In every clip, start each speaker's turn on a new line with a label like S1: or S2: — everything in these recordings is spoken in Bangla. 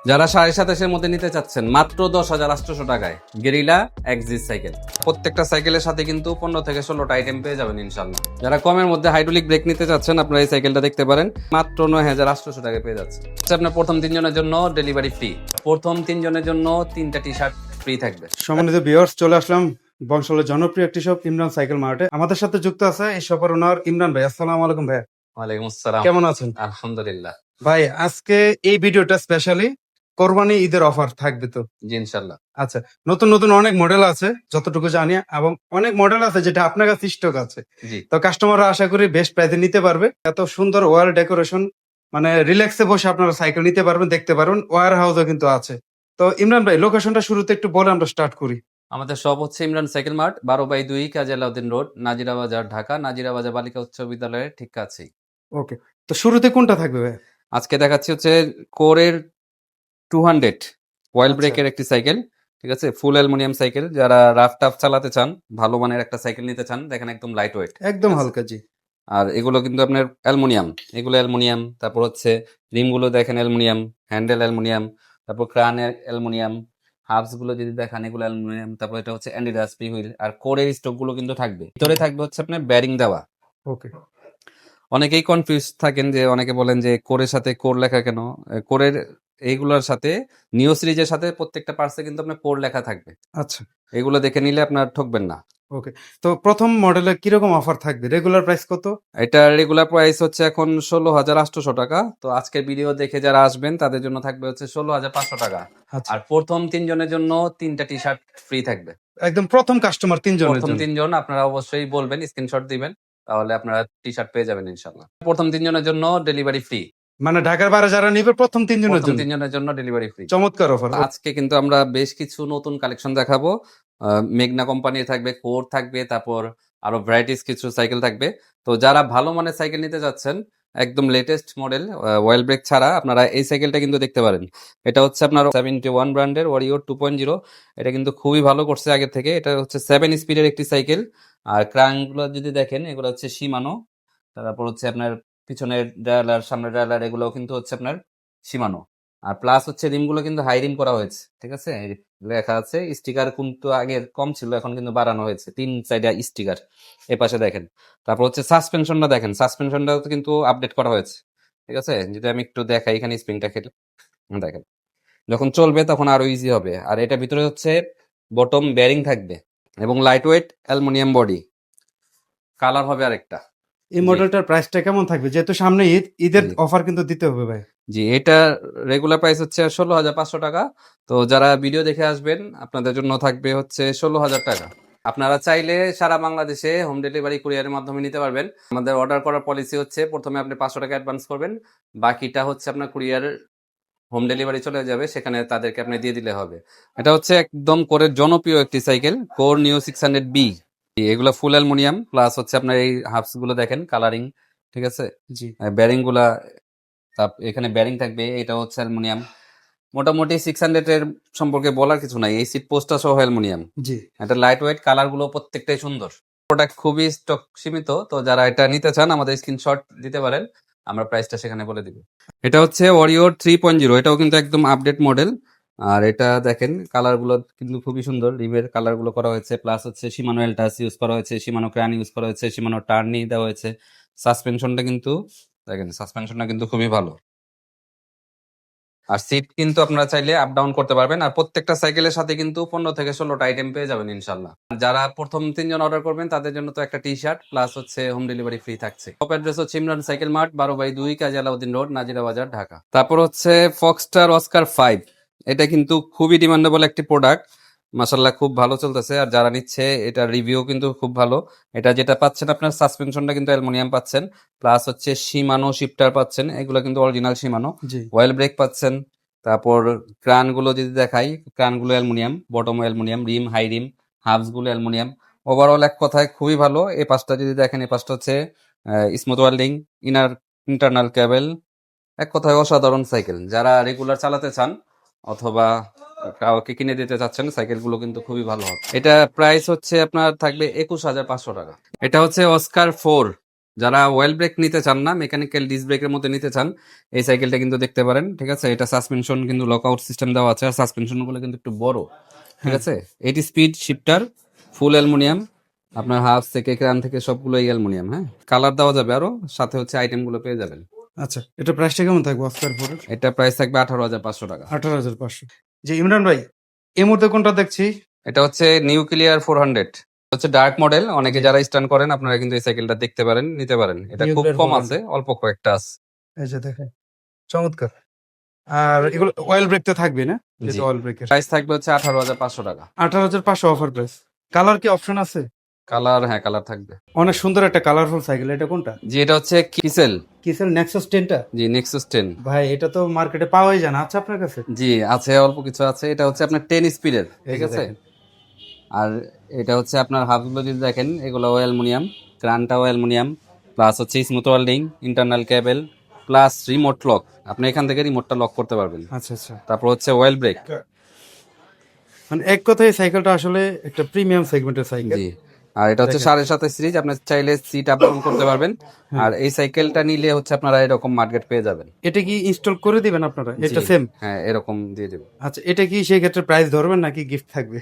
S1: যারা 27,500-এর মধ্যে নিতে চাচ্ছেন মাত্র 10,800 টাকায় গেরিলা এক্সিস সাইকেল। প্রত্যেকটা সাইকেলের সাথে কিন্তু 15 থেকে 16টা আইটেম পেয়ে যাবেন ইনশাল্লাহ। যারা কমের মধ্যে হাইড্রোলিক ব্রেক নিতে চাচ্ছেন আপনারা এই সাইকেলটা দেখতে পারেন, মাত্র 9,800 টাকায় পেয়ে যাচ্ছে। আপনার প্রথম 3 জনের জন্য ডেলিভারি ফ্রি, প্রথম 3 জনের জন্য 3টা টি শার্ট ফ্রি থাকবে।
S2: সম্মানিত ভিউয়ার্স, চলে আসলাম বংশালের জনপ্রিয় একটি শপ ইমরান সাইকেল মার্টে। আমাদের সাথে যুক্ত আছে এই শপের ওনার ইমরান ভাই। আসসালামু আলাইকুম ভাই।
S1: ওয়ালাইকুম আসসালাম।
S2: কেমন আছেন?
S1: আলহামদুলিল্লাহ।
S2: ভাই আজকে এই ভিডিওটা স্পেশালি কোরবানি ঈদের অফার থাকবে তো?
S1: জি ইনশাল্লাহ।
S2: আচ্ছা, নতুন নতুন অনেক মডেল আছে যতটুকু জানি, এবং অনেক মডেল আছে যেটা আপনার কাছে স্টক আছে।
S1: জি
S2: তো কাস্টমাররা আশা করি বেস্ট প্রাইসে নিতে পারবে। এত সুন্দর ওয়ার ডেকোরেশন, মানে রিল্যাক্সে বসে আপনারা সাইকেল নিতে পারবেন, দেখতে পারবেন। ওয়ার হাউসও কিন্তু আছে। তো ইমরান ভাই, লোকেশনটা শুরুতে একটু বলে আমরা স্টার্ট করি।
S1: আমাদের শপ হচ্ছে ইমরান সাইকেল মার্ট, 12/2 কাজী আলাউদ্দিন রোড, নাজিরা বাজার, ঢাকা। নাজিরা বাজার বালিকা উচ্চ বিদ্যালয়ের ঠিক কাছেই।
S2: ওকে, তো শুরুতে কোনটা থাকবে ভাই?
S1: আজকে দেখাচ্ছি হচ্ছে কোরের 200 ওয়েল
S2: আচ্ছা।
S1: ব্রেকের একটি সাইকেল। ঠিক আছে, ফুল অ্যালুমিনিয়াম সাইকেল। যারা রাফ টাফ চালাতে চান, ভালো মানের একটা সাইকেল নিতে চান, দেখেন একদম লাইট ওয়েট,
S2: একদম হালকা, জি।
S1: আর এগুলো কিন্তু আপনার অ্যালুমিনিয়াম, এগুলো অ্যালুমিনিয়াম। তারপর হচ্ছে রিমগুলো দেখেন অ্যালুমিনিয়াম, হ্যান্ডেল অ্যালুমিনিয়াম, তারপর ক্রান অ্যালুমিনিয়াম, হাবস গুলো যদি দেখেন এগুলো অ্যালুমিনিয়াম। তারপর এটা হচ্ছে অ্যাডিডাস ফ্রি হুইল। আর কোরের স্টক গুলো কিন্তু থাকবে, ভিতরে থাকবে হচ্ছে আপনার ব্যারিং দেওয়া।
S2: ওকে।
S1: অনেকেই কনফিউজ থাকেন, যে অনেকে বলেন যে কোরের সাথে কোর লেখা কেন। কোরের এইগুলোর সাথে নিও সিরিজের সাথে প্রত্যেকটা পার্টসে কিন্তু আপনার কোর লেখা থাকবে।
S2: আচ্ছা।
S1: এগুলো দেখে নিলে আপনার ঠকবেন না।
S2: ওকে, তো প্রথম মডেলে কিরকম অফার থাকবে? রেগুলার প্রাইস কত?
S1: এটা রেগুলার প্রাইস হচ্ছে এখন 16,800 টাকা। তো আজকের ভিডিও দেখে যারা আসবেন তাদের জন্য থাকবে হচ্ছে 16,500 টাকা।
S2: আচ্ছা,
S1: আর প্রথম 3 জনের জন্য 3টা টি শার্ট ফ্রি থাকবে।
S2: একদম প্রথম কাস্টমার 3 জনের
S1: প্রথম
S2: জন্য।
S1: 3 জন আপনারা অবশ্যই বলবেন, স্ক্রিনশট দিবেন, তাহলে আপনারা টি শার্ট পেয়ে যাবেন ইনশাল্লাহ। প্রথম 3 জনের জন্য ডেলিভারি ফ্রি,
S2: মানে ঢাকার বাইরে যারা নিবে প্রথম 3 জনের
S1: প্রথম
S2: জন্য
S1: 3 জনের জন্য ডেলিভারি ফ্রি।
S2: চমৎকার অফার।
S1: আজকে কিন্তু আমরা বেশ কিছু নতুন কালেকশন দেখাবো। মেঘনা কোম্পানির থাকবে, কোর থাকবে, তারপর আরো ভ্যারাইটিস কিছু সাইকেল থাকবে। তো যারা ভালো মানের সাইকেল নিতে যাচ্ছেন, একদম লেটেস্ট মডেল, ওয়েল ব্রেক ছাড়া, আপনারা এই সাইকেলটা কিন্তু দেখতে পারেন। এটা হচ্ছে আপনার 71 ব্র্যান্ডের ওয়ারিয়র 2.0। এটা কিন্তু খুবই ভালো করছে আগে থেকে। এটা হচ্ছে 7 স্পিডের একটি সাইকেল। আর ক্রাঙ্কগুলো যদি দেখেন, এগুলো হচ্ছে শিমানো। তারপর হচ্ছে আপনার পিছনের ডায়ালার, সামনের ডায়ালার, এগুলো কিন্তু হচ্ছে আপনার শিমানো। আর প্লাস হচ্ছে রিমগুলো কিন্তু হাই রিম করা হয়েছে। ঠিক আছে, এই লেখা আছে। স্টিকার কিন্তু আগে কম ছিল, এখন কিন্তু বাড়ানো হয়েছে, 3 সাইডে স্টিকার। এ পাশে দেখেন। তারপর হচ্ছে সাসপেনশনটা দেখেন, সাসপেনশনটাও কিন্তু আপডেট করা হয়েছে। ঠিক আছে, যদি আমি একটু দেখাই, এখানে স্প্রিংটা খেলে দেখেন, যখন চলবে তখন আরো ইজি হবে। আর এটা ভিতরে হচ্ছে বটম বেয়ারিং থাকবে এবং light weight aluminium body. Colour হবে আরেকটা।
S2: এই
S1: জি
S2: মডেলটার প্রাইসটা কেমন থাকবে? যেহেতু সামনে ঈদ, ঈদের
S1: জি
S2: অফার কিন্তু দিতে হবে ভাই।
S1: জি, এটা রেগুলার প্রাইস হচ্ছে 16,500 টাকা। তো যারা ভিডিও দেখে আসবেন আপনাদের জন্য থাকবে হচ্ছে 16,000 টাকা। আপনারা চাইলে সারা বাংলাদেশে হোম ডেলিভারি কুরিয়ারের মাধ্যমে নিতে পারবেন। আমাদের অর্ডার করার পলিসি হচ্ছে প্রথমে আপনি 500 টাকা অ্যাডভান্স করবেন, বাকিটা হচ্ছে আপনার কুরিয়ার হোম ডেলিভারি চলে যাবে, সেখানে তাদেরকে আপনি দিয়ে দিলে হবে। এটা হচ্ছে একদম কোরের জনপ্রিয় একটি সাইকেল, কোর নিও 600B। এগুলো ফুল অ্যালুমিনিয়াম, প্লাস হচ্ছে আপনার এই হাফস গুলো দেখেন কালারিং। ঠিক আছে,
S2: জি
S1: ব্যারিং গুলা, এখানে ব্যারিং থাকবে, এটা হচ্ছে অ্যালুমিনিয়াম। মোটামুটি 600 এর সম্পর্কে বলার কিছু নাই, এই সিট পোস্টটা সহ অ্যালুমিনিয়াম।
S2: জি।
S1: এটা লাইট ওয়েট, কালার গুলো প্রত্যেকটাই সুন্দর। প্রোডাক্ট খুবই স্টক সীমিত, তো যারা এটা নিতে চান আমাদের স্ক্রিনশট দিতে পারেন, আমরা প্রাইসটা সেখানে বলে দিব। এটা হচ্ছে ওরিওর 3.0, এটাও কিন্তু একদম আপডেট মডেল। আর এটা দেখেন কালার গুলো কিন্তু খুবই সুন্দর, রিমের কালার গুলো করা হয়েছে, প্লাস হচ্ছে শিমানো এলটাস ইউজ করা হয়েছে, শিমানো ক্রান ইউজ করা হয়েছে, শিমানো টার্নি দেওয়া হয়েছে। সাসপেনশনটা কিন্তু দেখেন, সাসপেনশনটা কিন্তু খুবই ভালো। আর সিট কিন্তু আপনারা চাইলে আপ ডাউন করতে পারবেন। আর প্রত্যেকটা সাইকেলের সাথে কিন্তু 15 থেকে 16টা আইটেম পেয়ে যাবেন ইনশাল্লাহ। আর যারা প্রথম 3 জন অর্ডার করবেন তাদের জন্য তো একটা টি শার্ট প্লাস হচ্ছে হোম ডেলিভারি ফ্রি থাকছে। শপ অ্যাড্রেস হচ্ছে ইমরান সাইকেল মার্ট, 12/2 কাজী আলাউদ্দিন রোড, নাজিরা বাজার, ঢাকা। তারপর হচ্ছে ফক্সটার অস্কার 5। এটা কিন্তু খুবই ডিমান্ডেবল একটি প্রোডাক্ট, মাশাল্লাহ খুব ভালো চলতেছে। আর যারা নিচ্ছে এটা রিভিউ কিন্তু খুব ভালো। এটা যেটা পাচ্ছেন আপনার সাসপেনশনটা কিন্তু অ্যালুমিনিয়াম পাচ্ছেন, প্লাস হচ্ছে শিমানো শিফটার পাচ্ছেন, এগুলো কিন্তু অরিজিনাল শিমানো।
S2: জি।
S1: ওয়েল ব্রেক পাচ্ছেন। তারপর ক্রান গুলো যদি দেখাই, ক্রান গুলো অ্যালুমিনিয়াম, বটম অ্যালুমিনিয়াম, রিম হাই রিম, হাবস গুলো অ্যালুমিনিয়াম। ওভারঅল এক কথায় খুবই ভালো। এই পাশটা যদি দেখেন, এই পাশটা হচ্ছে স্মুথ ওয়েল্ডিং, ইন্টারনাল কেবল। এক কথায় অসাধারণ সাইকেল। যারা রেগুলার চালাতে চান অথবা কাউকে কিনে দিতে চাচ্ছেন, সাইকেল গুলো কিন্তু খুবই ভালো হবে। এটা প্রাইস হচ্ছে আপনার থাকবে 21,500 টাকা। এটা হচ্ছে অস্কার 4 যারা ওয়েল ব্রেক নিতে চান না, মেকানিক্যাল ডিস্ক ব্রেকের মধ্যে নিতে চান, এই সাইকেলটা কিন্তু দেখতে পারেন। ঠিক আছে, এটা সাসপেনশন কিন্তু লকআউট সিস্টেম দেওয়া আছে, আর সাসপেনশন গুলো কিন্তু একটু বড়। ঠিক আছে, 80 স্পিড শিফটার, ফুল অ্যালুমিনিয়াম, আপনার হাফ থেকে ক্রান থেকে সবগুলোই অ্যালুমিনিয়াম। হ্যাঁ, কালার দেওয়া যাবে, আরো সাথে হচ্ছে আইটেম গুলো পেয়ে যাবেন।
S2: আচ্ছা, এটা প্রাইসটা কেমন থাকবে অস্কার ফোরের?
S1: এটা প্রাইস থাকবে 18,500 টাকা।
S2: 18,500। যে ইমরান ভাই, এই মুহূর্তে কোনটা দেখছি?
S1: এটা হচ্ছে নিউক্লিয়ার 400, হচ্ছে ডার্ক মডেল। অনেকে যারা স্টান করেন আপনারা কিন্তু এই সাইকেলটা দেখতে পারেন, নিতে পারেন। এটা খুব
S2: Nuclear
S1: কম
S2: 400
S1: আছে, অল্প কয়েকটা আছে।
S2: এই যে দেখেন, চমৎকার। আর এগুলো অয়েল ব্রেক তো থাকবে না?
S1: জি,
S2: যেটা অয়েল ব্রেকের।
S1: প্রাইস থাকবে হচ্ছে 18,500 টাকা।
S2: 18,500 অফার প্রাইস। কালার কি অপশন আছে?
S1: কালার, হ্যাঁ কালার থাকবে।
S2: অনেক সুন্দর একটা কালারফুল সাইকেল। এটা কোনটা?
S1: জি, এটা হচ্ছে কিসেল।
S2: কিসেল নেক্সাস 10টা?
S1: জি, নেক্সাস 10।
S2: ভাই এটা তো মার্কেটে পাওয়াই যায় না, আচ্ছা আপনার কাছে?
S1: জি, আছে, অল্প কিছু আছে। এটা হচ্ছে আপনার 10 স্পিডের।
S2: এই
S1: ঠিক
S2: যে
S1: আছে,
S2: দেখেন।
S1: আর এটা হচ্ছে আপনার হাবগুলো যদি দেখেন, এগুলো অ্যালুমিনিয়াম, ক্রানটাও অ্যালুমিনিয়াম, প্লাস হচ্ছে স্মুথ ওয়েল্ডিং, ইন্টারনাল কেবল, প্লাস রিমোট লক। আপনি এখান থেকে রিমোটটা লক করতে পারবেন।
S2: আচ্ছা আচ্ছা,
S1: তারপর হচ্ছে ওয়েল ব্রেক।
S2: মানে এক কথায় সাইকেলটা আসলে একটা প্রিমিয়াম সেগমেন্টের সাইকেল।
S1: জি, আর এটা হচ্ছে
S2: দেখেন।
S1: 7.5 সিরিজ। আপনি চাইলে সিট আপ ডাউন করতে পারবেন।
S2: হ্যাঁ।
S1: আর এই সাইকেলটা নিলে হচ্ছে আপনারা এরকম মার্কেট পেয়ে যাবেন।
S2: এটা কি ইনস্টল করে দিবেন আপনারা?
S1: জি,
S2: এটা সেম?
S1: হ্যাঁ এরকম দিয়ে দেবো।
S2: আচ্ছা, এটা কি সেই ক্ষেত্রে প্রাইস ধরবেন নাকি গিফট থাকবে?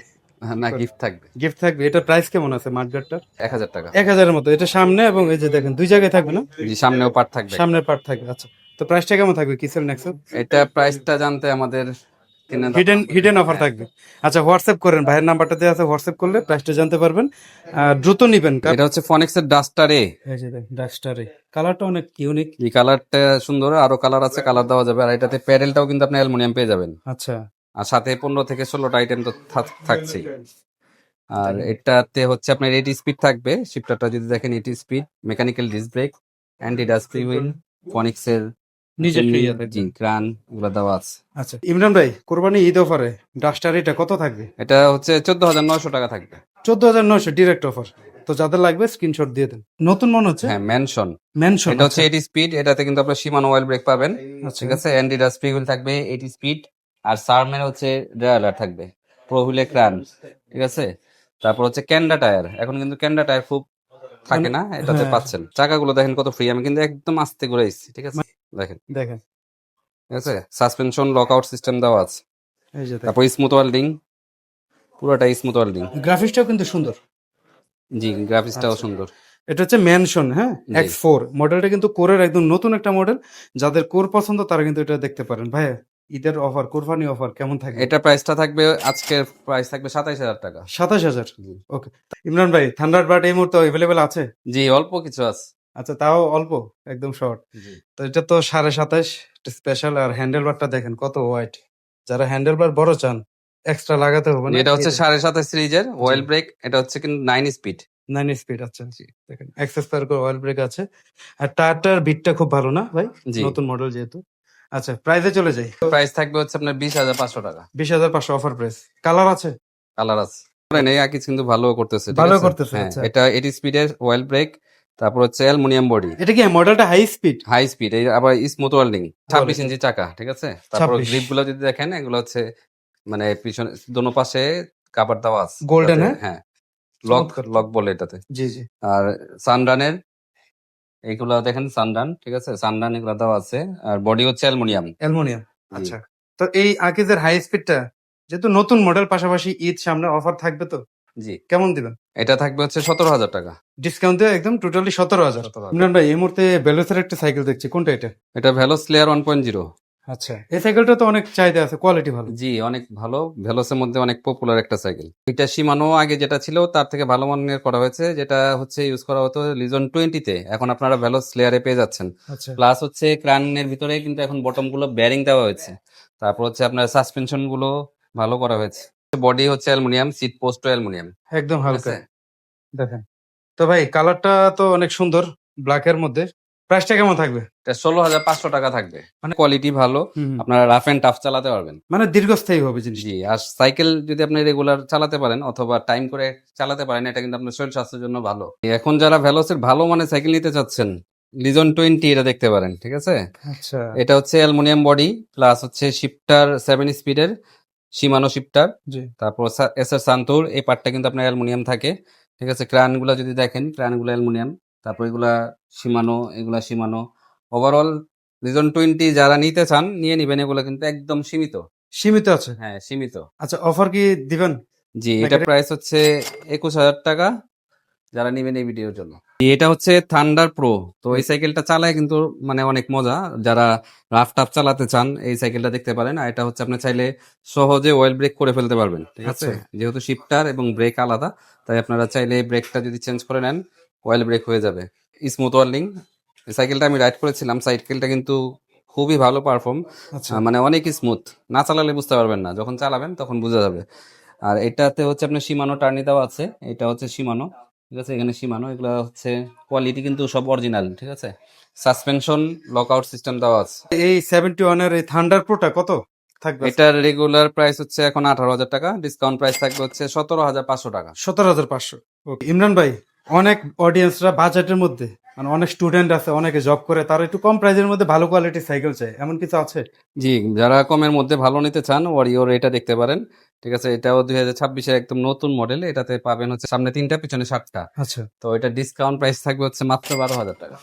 S1: না, গিফট থাকবে।
S2: গিফট থাকবে। এটা প্রাইস কেমন আছে মার্কেটটার?
S1: 1,000 টাকা।
S2: 1,000-এর মতো। এটা সামনে এবং এই যে দেখেন দুই জায়গায় থাকবে না?
S1: জি, সামনেও পার্ট থাকবে।
S2: সামনের পার্ট থাকবে। আচ্ছা, তো প্রাইসটা কেমন থাকবে কিসেল নেক্সন?
S1: এটা প্রাইসটা জানতে আমাদের
S2: হিডেন অফার থাকবে। আচ্ছা, হোয়াটসঅ্যাপ করেন, ভাইয়ের নাম্বারটা দেওয়া আছে, হোয়াটসঅ্যাপ করলে প্রাইসটা জানতে পারবেন। দ্রুত নিবেন।
S1: এটা হচ্ছে ফনিক্সের ডাস্টার এ।
S2: এই যে দেখেন ডাস্টারে কালারটা অনেক ইউনিক।
S1: এই কালারটা সুন্দর, আরো কালার আছে, কালার দেওয়া যাবে। আর এটাতে প্যাডেলটাও কিন্তু আপনি অ্যালুমিনিয়াম পেয়ে যাবেন।
S2: আচ্ছা
S1: আর সাথে 15 থেকে 16টা আইটেম তো থাকছেই। আর এটাতে হচ্ছে আপনার 80 স্পিড থাকবে। শিফটারটা যদি দেখেন 80 speed, mechanical disc brake, anti dust free wheel, ফনিক্সের
S2: নিজের
S1: জি ক্রান এগুলো দেওয়া আছে।
S2: আচ্ছা ইমরান ভাই, কোরবানি ঈদ অফারে ডাস্টার এটা কত থাকবে?
S1: এটা হচ্ছে 14,900 টাকা থাকবে।
S2: 14,900 ডিরেক্ট অফার। তো যাদের লাগবে স্ক্রিনশট দিয়ে দেন। নতুন মনে হচ্ছে।
S1: হ্যাঁ, মেনশন।
S2: মেনশন।
S1: এটা হচ্ছে 80 স্পিড। এটাতে কিন্তু আপনার সীমানো অয়েল ব্রেক পাবেন।
S2: আচ্ছা
S1: ঠিক আছে, অ্যান্টি ডাস্ট ফ্রি হুইল থাকবে 80 স্পিড। আর সারমের হচ্ছে ড্রায়ালার থাকবে, প্রো হুইলে ক্রান। ঠিক আছে, তারপর হচ্ছে ক্যান্ডা টায়ার। এখন কিন্তু ক্যান্ডা টায়ার খুব থাকে না, এটাতে
S2: হ্যাঁ।
S1: পাচ্ছেন। চাকাগুলো দেখেন কত ফ্রি, আমি কিন্তু একদম আস্তে করে এসেছি। ঠিক আছে, দেখেন।
S2: দেখেন
S1: ঠিক আছে, সাসপেনশন লকআউট সিস্টেম দেওয়া আছে।
S2: এই যে দেখেন।
S1: তারপর স্মুথ ওয়েল্ডিং, পুরোটাই স্মুথ ওয়েল্ডিং।
S2: গ্রাফিক্সটাও কিন্তু সুন্দর।
S1: জি, গ্রাফিক্সটাও সুন্দর।
S2: এটা হচ্ছে ম্যানশন, হ্যাঁ,
S1: জি।
S2: X4 মডেলটা কিন্তু কোরের একদম নতুন একটা মডেল। যাদের কোর পছন্দ তারা কিন্তু এটা দেখতে পারেন। ভাইয়া, ঈদের অফার, কোরবানি অফার কেমন থাকে?
S1: এটা প্রাইসটা থাকবে, আজকের প্রাইস থাকবে 27,000 টাকা।
S2: 27,000।
S1: জি।
S2: ওকে। ইমরান ভাই, থান্ডারবার্ড এই মুহূর্তে অ্যাভেলেবেল আছে?
S1: জি, অল্প কিছু আছে।
S2: আচ্ছা, তাও অল্প, একদম শর্ট।
S1: জি,
S2: তো এটা তো 27.5 স্পেশাল। আর হ্যান্ডেল বারটা দেখেন কত ওয়াইড। যারা হ্যান্ডেল বার বড় চান, এক্সট্রা লাগাতে হবে না।
S1: এটা হচ্ছে 7.5 সিরিজের ওয়েল ব্রেক। এটা হচ্ছে কিন্তু 9 স্পিড।
S2: 9 স্পিড। আচ্ছা দেখেন, এক্সেস পার করে অয়েল ব্রেক আছে। আর টায়ারটার বিটটা খুব ভালো না ভাই?
S1: জি,
S2: নতুন মডেল যেহেতু। আচ্ছা, প্রাইসে চলে যাই।
S1: প্রাইস থাকবে হচ্ছে আপনার 20,500 টাকা।
S2: 20,500 অফার প্রাইস। কালার আছে?
S1: কালার আছে। এই আকিজ কিন্তু ভালো করতেছে। ঠিক
S2: ভালো
S1: আছে?
S2: করতেছে।
S1: হ্যাঁ,
S2: আচ্ছা,
S1: এটা 80 স্পিডের ওয়েল ব্রেক। তারপর হচ্ছে অ্যালুমিনিয়াম বডি,
S2: এটা কি মডেলটা হাই স্পিড?
S1: High speed. এই আবার স্মুথ ওয়েল্ডিং, 26 ইঞ্চি চাকা। ঠিক আছে, তারপর
S2: 26
S1: গ্রিপ গুলো যদি দেখেন, এগুলো হচ্ছে মানে পিছনে দোনো পাশে কাভার দেওয়া আছে।
S2: গোল্ডেন,
S1: যাতে-
S2: হ্যাঁ?
S1: হ্যাঁ, লক
S2: চমৎকার।
S1: লক বলে এটাতে।
S2: জি জি।
S1: আর সানরানের এইগুলা দেখেন, সানরান। ঠিক আছে, সানরান এগুলা দেওয়া আছে। আর বডি হচ্ছে অ্যালুমিনিয়াম।
S2: অ্যালুমিনিয়াম।
S1: জি।
S2: আচ্ছা, তো এই আকিজের হাই স্পিডটা যেহেতু নতুন মডেল, পাশাপাশি ঈদ সামনে, অফার থাকবে তো
S1: জি,
S2: কেমন দিবেন?
S1: এটা থাকবে হচ্ছে 17,000 টাকা।
S2: ডিসকাউন্ট দিয়ে একদম টোটালি 17,000।
S1: 17,000।
S2: ইমরান ভাই, এই মুহূর্তে ভেলোসের একটা সাইকেল দেখছি, কোনটা এটা?
S1: এটা ভেলোস লেয়ার 1.0।
S2: আচ্ছা, এই সাইকেলটা তো অনেক চাহিদা আছে, কোয়ালিটি ভালো।
S1: জি, অনেক ভালো। ভেলোসের মধ্যে অনেক পপুলার একটা সাইকেল। এটা সীমানো আগে যেটা ছিল তার থেকে ভালো মানের করা হয়েছে। যেটা হচ্ছে ইউজ করা হতো লিজন 20-তে, এখন আপনারা ভেলোস লেয়ারে পেয়ে যাচ্ছেন।
S2: আচ্ছা,
S1: প্লাস হচ্ছে ক্রানের ভিতরে কিন্তু এখন বটম গুলো ব্যারিং দেওয়া হয়েছে। তারপর হচ্ছে আপনার সাসপেনশন গুলো ভালো করা হয়েছে। বডি হচ্ছে অ্যালুমিনিয়াম, সিট পোস্ট অ্যালুমিনিয়াম।
S2: একদম
S1: ঠিক
S2: হালকা।
S1: আছে,
S2: দেখেন তো ভাই, কালারটা তো অনেক সুন্দর, ব্ল্যাক এর মধ্যে। প্রাইসটা কেমন থাকবে?
S1: এটা 16,500 টাকা থাকবে। মানে কোয়ালিটি ভালো,
S2: হুম,
S1: আপনারা রাফ এন্ড টাফ চালাতে পারবেন।
S2: মানে দীর্ঘস্থায়ী হবে জিনিস।
S1: জি, আর সাইকেল যদি আপনি রেগুলার চালাতে পারেন অথবা টাইম করে চালাতে পারেন, এটা কিন্তু আপনার শরীর স্বাস্থ্যের জন্য ভালো। এখন যারা ভেলোসের ভালো মানের সাইকেল নিতে চাচ্ছেন, লিজন 20 এটা দেখতে পারেন। ঠিক আছে,
S2: আচ্ছা
S1: এটা হচ্ছে অ্যালুমিনিয়াম বডি, প্লাস হচ্ছে শিফটার 7 স্পিডের সীমানো শিফটার।
S2: জি।
S1: তারপর এসআর সান্তুর এই পার্টটা কিন্তু আপনার অ্যালুমিনিয়াম থাকে। ঠিক আছে, ক্রান গুলা যদি দেখেন, ক্রান গুলো অ্যালুমিনিয়াম। তারপর এগুলা সীমানো ওভারঅল রিজন 20 যারা নিতে চান নিয়ে নিবেন, এগুলো কিন্তু একদম সীমিত।
S2: সীমিত আছে।
S1: হ্যাঁ, সীমিত।
S2: আচ্ছা, অফার কি দিবেন?
S1: জি,
S2: নাকি
S1: এটা প্রাইস হচ্ছে 21,000 টাকা যারা নিবেন এই ভিডিওর জন্য। এটা হচ্ছে থান্ডার প্রো। তো এই সাইকেলটা চালায় কিন্তু মানে অনেক মজা। যারা রাফ টাফ চালাতে চান এই সাইকেলটা দেখতে পারেন। আর এটা হচ্ছে আপনি চাইলে সহজে অয়েল ব্রেক করে ফেলতে পারবেন, ঠিক আছে?
S2: আচ্ছা।
S1: যেহেতু শিফটার এবং ব্রেক আলাদা, তাই আপনারা চাইলে ব্রেকটা যদি চেঞ্জ করে নেন অয়েল ব্রেক হয়ে যাবে। স্মুথ ওয়ার্লিং। এই সাইকেলটা আমি রাইড করেছিলাম, সাইকেলটা কিন্তু খুবই ভালো পারফর্ম,
S2: আচ্ছা,
S1: মানে অনেক স্মুথ। না চালালে বুঝতে পারবেন না, যখন চালাবেন তখন বোঝা যাবে। আর এটাতে হচ্ছে আপনার সীমানো টার্নি দেওয়া আছে, এটা হচ্ছে সীমানো, ঠিক আছে? এখানে সীমানো, এগুলো হচ্ছে কোয়ালিটি কিন্তু সব অরিজিনাল, ঠিক আছে? সাসপেনশন লকআউট সিস্টেম দেওয়া আছে।
S2: এই 71 এর এই থান্ডার প্রোটা কত থাকবে?
S1: এটার রেগুলার প্রাইস হচ্ছে এখন 18,000 টাকা, ডিসকাউন্ট প্রাইস থাকবে হচ্ছে 17,500 টাকা।
S2: 17,500। ওকে ইমরান ভাই, অনেক অডিয়েন্সরা বাজেটের মধ্যে, মানে অনেক স্টুডেন্ট আছে, অনেকে জব করে, তারা একটু কম প্রাইসের মধ্যে ভালো কোয়ালিটির সাইকেল চায়, এমন কিছু আছে?
S1: জি, যারা কমের মধ্যে ভালো নিতে চান ওয়ারিওর এটা দেখতে পারেন, ঠিক আছে? এটাও 2026 এর একদম নতুন মডেল। এটাতে পাবেন হচ্ছে সামনে 3টা পিছনে 7টা।
S2: আচ্ছা,
S1: তো এটা ডিসকাউন্ট প্রাইস থাকবে হচ্ছে মাত্র 12,000 টাকা।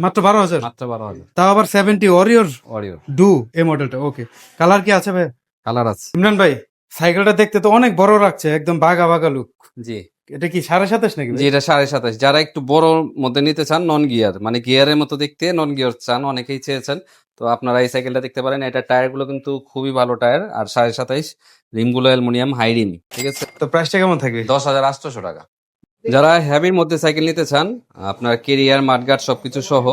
S2: মাত্র 12,000?
S1: মাত্র 12,000।
S2: তাও আবার 70 ওরিয়র
S1: ওয়ারিওর
S2: ডু এই মডেলটা। ওকে, কালার কি আছে ভাই?
S1: কালার আছে।
S2: ইমরান ভাই, সাইকেলটা দেখতে তো অনেক বড় লাগছে, একদম বাঘা বাঘা লুক।
S1: জি
S2: এটা কি 27.5 নাকি
S1: জি,
S2: ভাই?
S1: এটা 27.5। যারা একটু বড় মধ্যে নিতে চান, নন গিয়ার মানে গিয়ারের মতো দেখতে, নন গিয়ার চান, অনেকেই চেয়েছেন, তো আপনারা এই সাইকেলটা দেখতে পারেন। এটা টায়ার গুলো কিন্তু খুবই ভালো টায়ার, আর 27.5, রিমগুলো অ্যালুমিনিয়াম হাই রিম, ঠিক আছে?
S2: তো প্রাইসটা কেমন থাকবে?
S1: 10,800 টাকা। যারা হ্যাভির মধ্যে সাইকেল নিতে চান, আপনার কেরিয়ার মাডগার্ড সবকিছু সহ,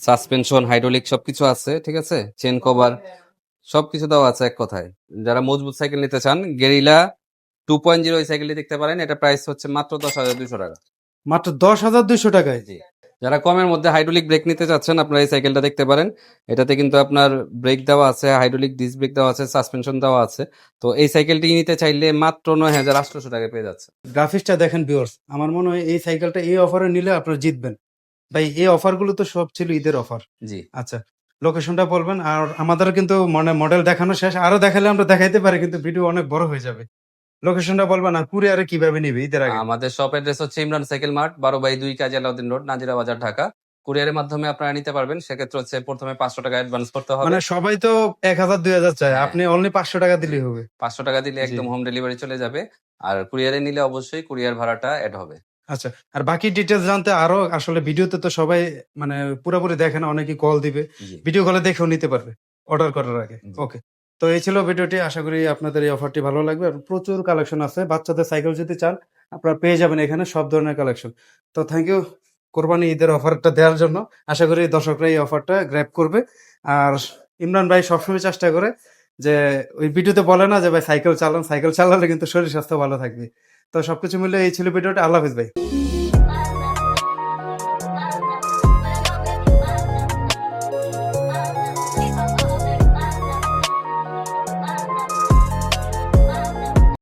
S1: সাসপেনশন হাইড্রোলিক সবকিছু আছে, ঠিক আছে? চেন কভার সবকিছু দেওয়া আছে এক কথায়। যারা মজবুত সাইকেল নিতে চান, গেরিলা 2.0 এই সাইকেলটি দেখতে পারেন। এটা প্রাইস হচ্ছে মাত্র 10,200 টাকা।
S2: মাত্র 10,200 টাকায়?
S1: জি। যারা কমের মধ্যে হাইড্রোলিক ব্রেক নিতে চাচ্ছেন, আপনারা এই সাইকেলটা দেখতে পারেন। এটাতে কিন্তু আপনার ব্রেক দেওয়া আছে, হাইড্রোলিক ডিস্ক ব্রেক দেওয়া আছে, সাসপেনশন দেওয়া আছে। তো এই সাইকেলটি নিতে চাইলে মাত্র 9,800 টাকায় পেয়ে যাচ্ছে।
S2: গ্রাফিক্সটা দেখেন ভিউয়ার্স, আমার মনে হয় এই সাইকেলটা এই অফারে নিলে আপনারা জিতবেন। ভাই, এই অফারগুলো তো সব ছিল ঈদের অফার।
S1: জি।
S2: আচ্ছা, লোকেশনটা বলবেন। আর আমাদের কিন্তু মানে মডেল দেখানো শেষ, আরো দেখালে আমরা দেখাইতে পারি, কিন্তু ভিডিও অনেক বড় হয়ে যাবে। লোকেশনটা বলবেন আর কুরিয়ারে কিভাবে নিবে ঈদের আগে?
S1: আমাদের শপ অ্যাড্রেস হচ্ছে ইমরান সাইকেল মার্ট, 12/2 কাজী আলাউদ্দিন রোড, নাজিরা বাজার, ঢাকা। কুরিয়ারের মাধ্যমে আপনারা নিতে পারবেন। সেক্ষেত্রে হচ্ছে প্রথমে 500 টাকা অ্যাডভান্স করতে হবে।
S2: মানে সবাই তো 1,000 2,000 চায়,
S1: হ্যাঁ।
S2: আপনি অনলি 500 টাকা দিলেই হবে।
S1: 500 টাকা দিলে
S2: জি।
S1: একদম হোম ডেলিভারি চলে যাবে। আর কুরিয়ারে নিলে অবশ্যই কুরিয়ার ভাড়াটা অ্যাড হবে।
S2: আচ্ছা, আর বাকি ডিটেলস জানতে আরো আসলে ভিডিওতে তো সবাই মানে পুরোপুরি দেখে না, অনেকে কল দিবে,
S1: জি।
S2: ভিডিও কলে দেখেও নিতে পারবে অর্ডার করার আগে।
S1: জি।
S2: ওকে, তো এই ছিল ভিডিওটি। আশা করি আপনাদের এই অফারটি ভালো লাগবে। আর প্রচুর কালেকশন আছে, বাচ্চাদের সাইকেল যদি চান আপনারা পেয়ে যাবেন এখানে সব ধরনের কালেকশন। তো থ্যাংক ইউ কোরবানি ঈদের অফারটা দেওয়ার জন্য। আশা করি দর্শকরা এই অফারটা গ্র্যাব করবে। আর ইমরান ভাই সবসময় চেষ্টা করে যে ওই ভিডিওতে বলে না যে ভাই সাইকেল চালান, সাইকেল চালালে কিন্তু শরীর স্বাস্থ্য ভালো থাকবে। তো সবকিছু মিলে এই ছিল ভিডিওটা। আল্লাহ হাফিজ ভাই।